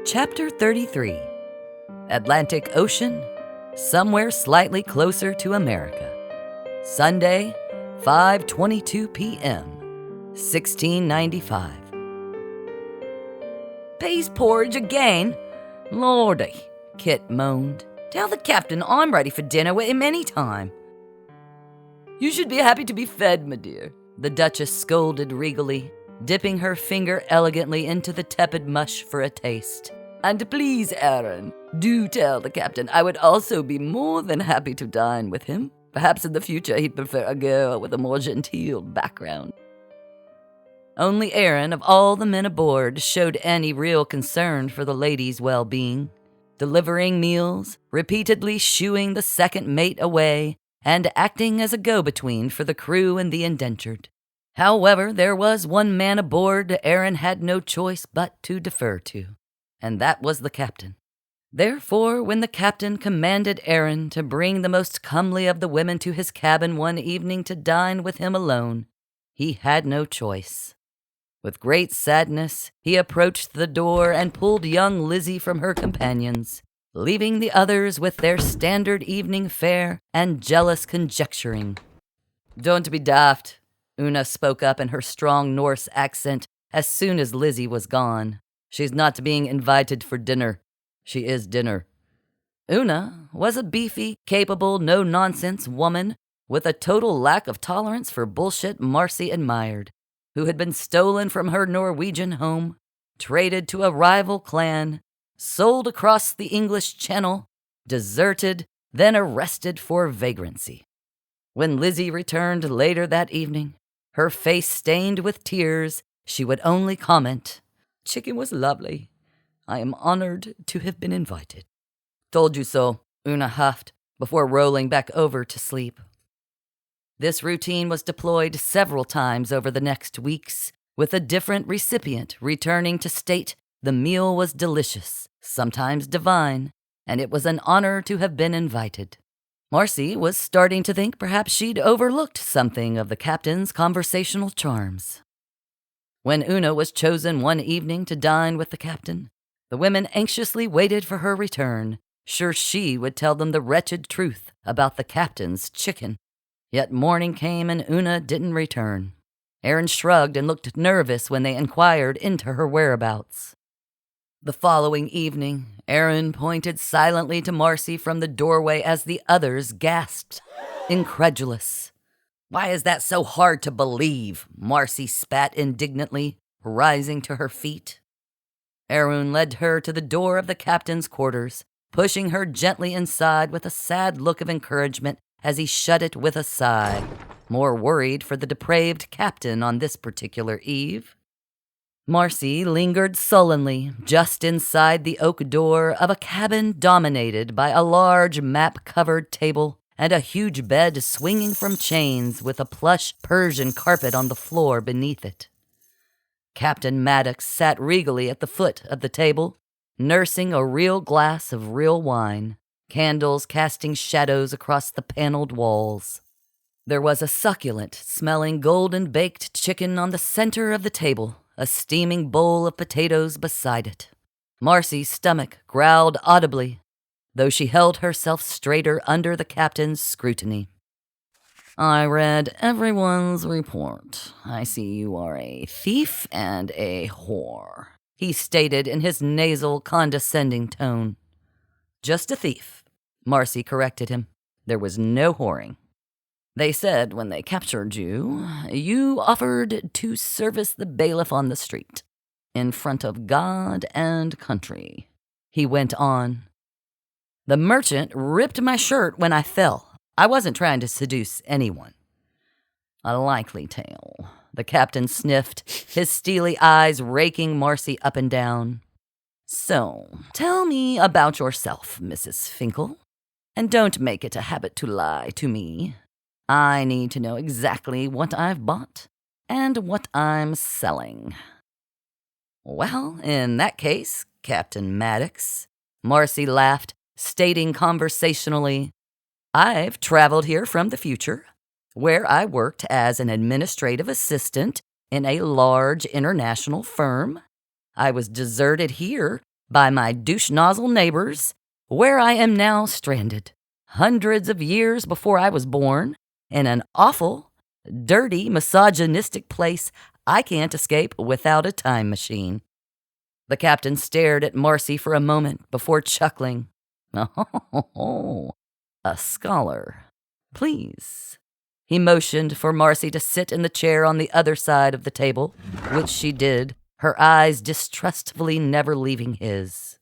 Chapter 33. Atlantic Ocean, somewhere slightly closer to America. Sunday, 5:22 p.m., 1695. Peas porridge again? Lordy, Kit moaned. Tell the captain I'm ready for dinner with him any time. You should be happy to be fed, my dear, the Duchess scolded regally, dipping her finger elegantly into the tepid mush for a taste. And please, Arun, do tell the captain I would also be more than happy to dine with him. Perhaps in the future he'd prefer a girl with a more genteel background. Only Arun, of all the men aboard, showed any real concern for the ladies' well-being, delivering meals, repeatedly shooing the second mate away, and acting as a go-between for the crew and the indentured. However, there was one man aboard Arun had no choice but to defer to, and that was the captain. Therefore, when the captain commanded Arun to bring the most comely of the women to his cabin one evening to dine with him alone, he had no choice. With great sadness, he approached the door and pulled young Lizzie from her companions, leaving the others with their standard evening fare and jealous conjecturing. Don't be daft, Una spoke up in her strong Norse accent as soon as Lizzie was gone. She's not being invited for dinner. She is dinner. Una was a beefy, capable, no-nonsense woman with a total lack of tolerance for bullshit Marci admired, who had been stolen from her Norwegian home, traded to a rival clan, sold across the English Channel, deserted, then arrested for vagrancy. When Lizzie returned later that evening, her face stained with tears, she would only comment, "Chicken was lovely. I am honored to have been invited." Told you so, Una huffed, before rolling back over to sleep. This routine was deployed several times over the next weeks, with a different recipient returning to state the meal was delicious, sometimes divine, and it was an honor to have been invited. Marci was starting to think perhaps she'd overlooked something of the captain's conversational charms. When Una was chosen one evening to dine with the captain, the women anxiously waited for her return, sure she would tell them the wretched truth about the captain's chicken. Yet morning came and Una didn't return. Arun shrugged and looked nervous when they inquired into her whereabouts. The following evening, Arun pointed silently to Marci from the doorway as the others gasped, incredulous. "Why is that so hard to believe?" Marci spat indignantly, rising to her feet. Arun led her to the door of the captain's quarters, pushing her gently inside with a sad look of encouragement as he shut it with a sigh, more worried for the depraved captain on this particular eve. Marci lingered sullenly just inside the oak door of a cabin dominated by a large map-covered table and a huge bed swinging from chains with a plush Persian carpet on the floor beneath it. Captain Maddox sat regally at the foot of the table, nursing a real glass of real wine, candles casting shadows across the paneled walls. There was a succulent-smelling golden-baked chicken on the center of the table, a steaming bowl of potatoes beside it. Marci's stomach growled audibly, though she held herself straighter under the captain's scrutiny. "I read everyone's report. I see you are a thief and a whore," he stated in his nasal, condescending tone. "Just a thief," Marci corrected him. "There was no whoring. They said when they captured you, you offered to service the bailiff on the street, in front of God and country," he went on. "The merchant ripped my shirt when I fell. I wasn't trying to seduce anyone." "A likely tale," the captain sniffed, his steely eyes raking Marci up and down. "So, tell me about yourself, Mrs. Finkle, and don't make it a habit to lie to me. I need to know exactly what I've bought and what I'm selling." "Well, in that case, Captain Maddox," Marci laughed, stating conversationally, "I've traveled here from the future, where I worked as an administrative assistant in a large international firm. I was deserted here by my douche nozzle neighbors, where I am now stranded, hundreds of years before I was born, in an awful, dirty, misogynistic place I can't escape without a time machine." The captain stared at Marci for a moment before chuckling. "Oh, a scholar. Please." He motioned for Marci to sit in the chair on the other side of the table, which she did, her eyes distrustfully never leaving his.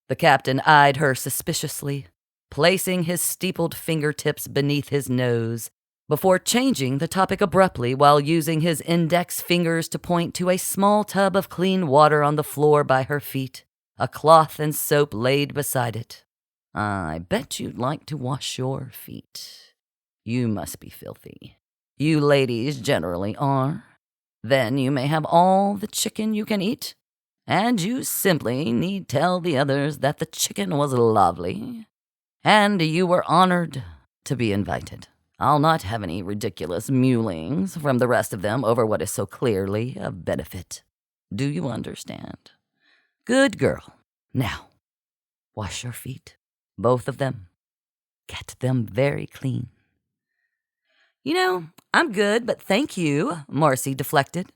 The captain eyed her suspiciously, placing his steepled fingertips beneath his nose, before changing the topic abruptly while using his index fingers to point to a small tub of clean water on the floor by her feet, a cloth and soap laid beside it. "I bet you'd like to wash your feet. You must be filthy. You ladies generally are. Then you may have all the chicken you can eat, and you simply need tell the others that the chicken was lovely, and you were honored to be invited. I'll not have any ridiculous mewlings from the rest of them over what is so clearly a benefit. Do you understand? Good girl. Now, wash your feet, both of them. Get them very clean." "You know, I'm good, but thank you," Marci deflected.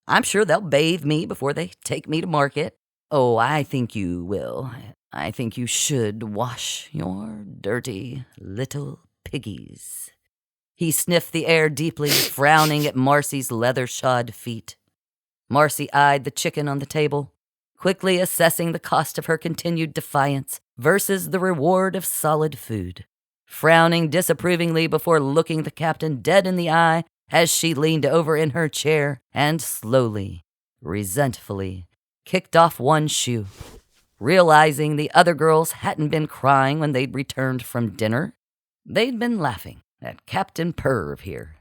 "I'm sure they'll bathe me before they take me to market." "Oh, I think you will. I think you should wash your dirty little piggies." He sniffed the air deeply, frowning at Marci's leather-shod feet. Marci eyed the chicken on the table, quickly assessing the cost of her continued defiance versus the reward of solid food, frowning disapprovingly before looking the captain dead in the eye as she leaned over in her chair and slowly, resentfully, kicked off one shoe. Realizing the other girls hadn't been crying when they'd returned from dinner, they'd been laughing at Captain Perv here.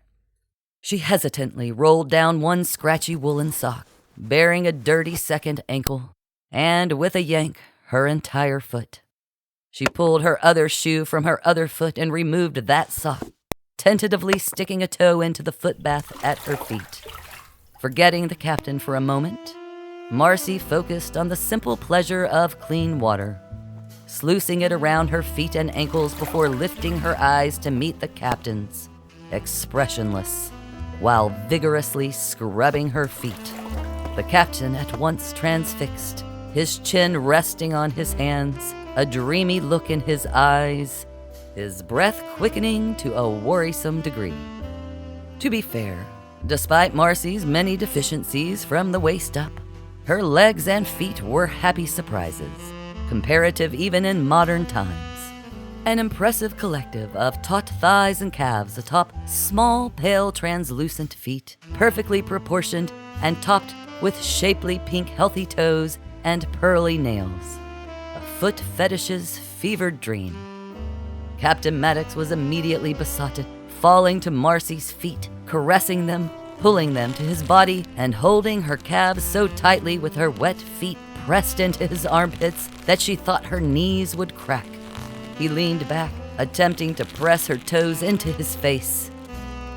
She hesitantly rolled down one scratchy woolen sock, bearing a dirty second ankle, and with a yank, her entire foot. She pulled her other shoe from her other foot and removed that sock, tentatively sticking a toe into the footbath at her feet. Forgetting the captain for a moment, Marci focused on the simple pleasure of clean water, sluicing it around her feet and ankles before lifting her eyes to meet the captain's, expressionless, while vigorously scrubbing her feet. The captain at once transfixed, his chin resting on his hands, a dreamy look in his eyes, his breath quickening to a worrisome degree. To be fair, despite Marci's many deficiencies from the waist up, her legs and feet were happy surprises, comparative even in modern times. An impressive collective of taut thighs and calves atop small, pale, translucent feet, perfectly proportioned and topped with shapely pink healthy toes and pearly nails. A foot fetish's fevered dream. Captain Maddox was immediately besotted, falling to Marci's feet, caressing them, pulling them to his body, and holding her calves so tightly with her wet feet pressed into his armpits that she thought her knees would crack. He leaned back, attempting to press her toes into his face.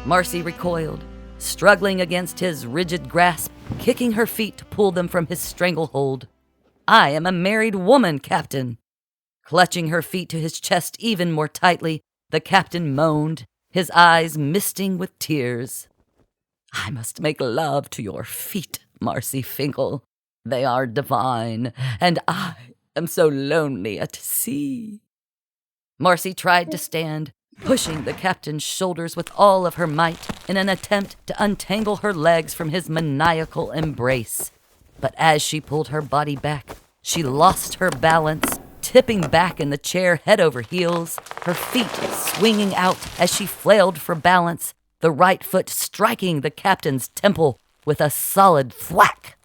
Marci recoiled, struggling against his rigid grasp, kicking her feet to pull them from his stranglehold. "I am a married woman, Captain." Clutching her feet to his chest even more tightly, the captain moaned, his eyes misting with tears. "I must make love to your feet, Marci Finkle. They are divine, and I am so lonely at sea." Marci tried to stand, pushing the captain's shoulders with all of her might in an attempt to untangle her legs from his maniacal embrace. But as she pulled her body back, she lost her balance, tipping back in the chair head over heels, her feet swinging out as she flailed for balance, the right foot striking the captain's temple with a solid thwack.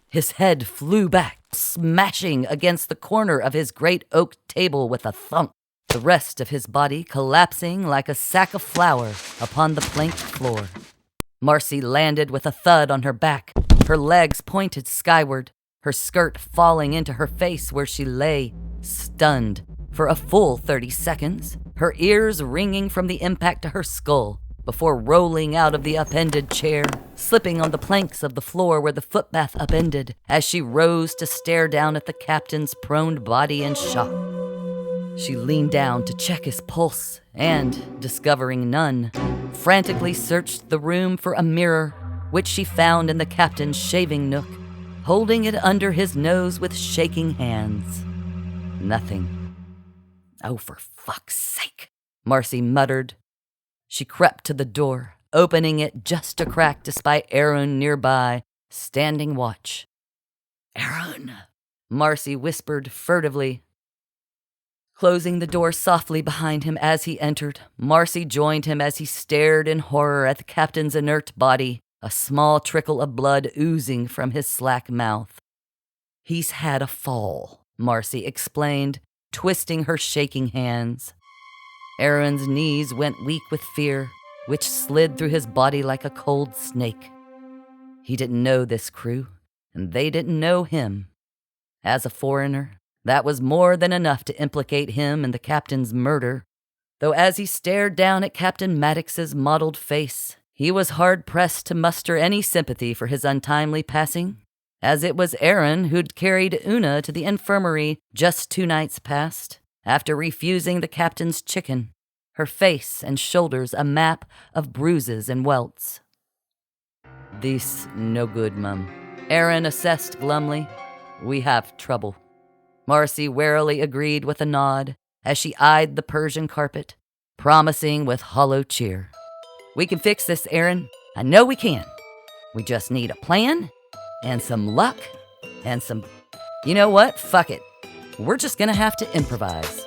His head flew back, smashing against the corner of his great oak table with a thump, the rest of his body collapsing like a sack of flour upon the planked floor. Marci landed with a thud on her back, her legs pointed skyward, her skirt falling into her face where she lay, stunned, for a full 30 seconds, her ears ringing from the impact to her skull, before rolling out of the upended chair, slipping on the planks of the floor where the footbath upended as she rose to stare down at the captain's prone body in shock. She leaned down to check his pulse and, discovering none, frantically searched the room for a mirror, which she found in the captain's shaving nook, holding it under his nose with shaking hands. Nothing. "Oh, for fuck's sake," Marci muttered. She crept to the door, opening it just a crack despite Arun nearby, standing watch. "Arun," Marci whispered furtively. Closing the door softly behind him as he entered, Marci joined him as he stared in horror at the captain's inert body, a small trickle of blood oozing from his slack mouth. "He's had a fall," Marci explained, twisting her shaking hands. Arun's knees went weak with fear, which slid through his body like a cold snake. He didn't know this crew, and they didn't know him. As a foreigner, that was more than enough to implicate him in the captain's murder, though as he stared down at Captain Maddox's mottled face, he was hard-pressed to muster any sympathy for his untimely passing, as it was Arun who'd carried Una to the infirmary just 2 nights past, after refusing the captain's chicken, her face and shoulders a map of bruises and welts. "This no good, mum," Arun assessed glumly. "We have trouble." Marci warily agreed with a nod as she eyed the Persian carpet, promising with hollow cheer. "We can fix this, Arun. I know we can. We just need a plan and some luck and some... You know what? Fuck it. We're just gonna have to improvise."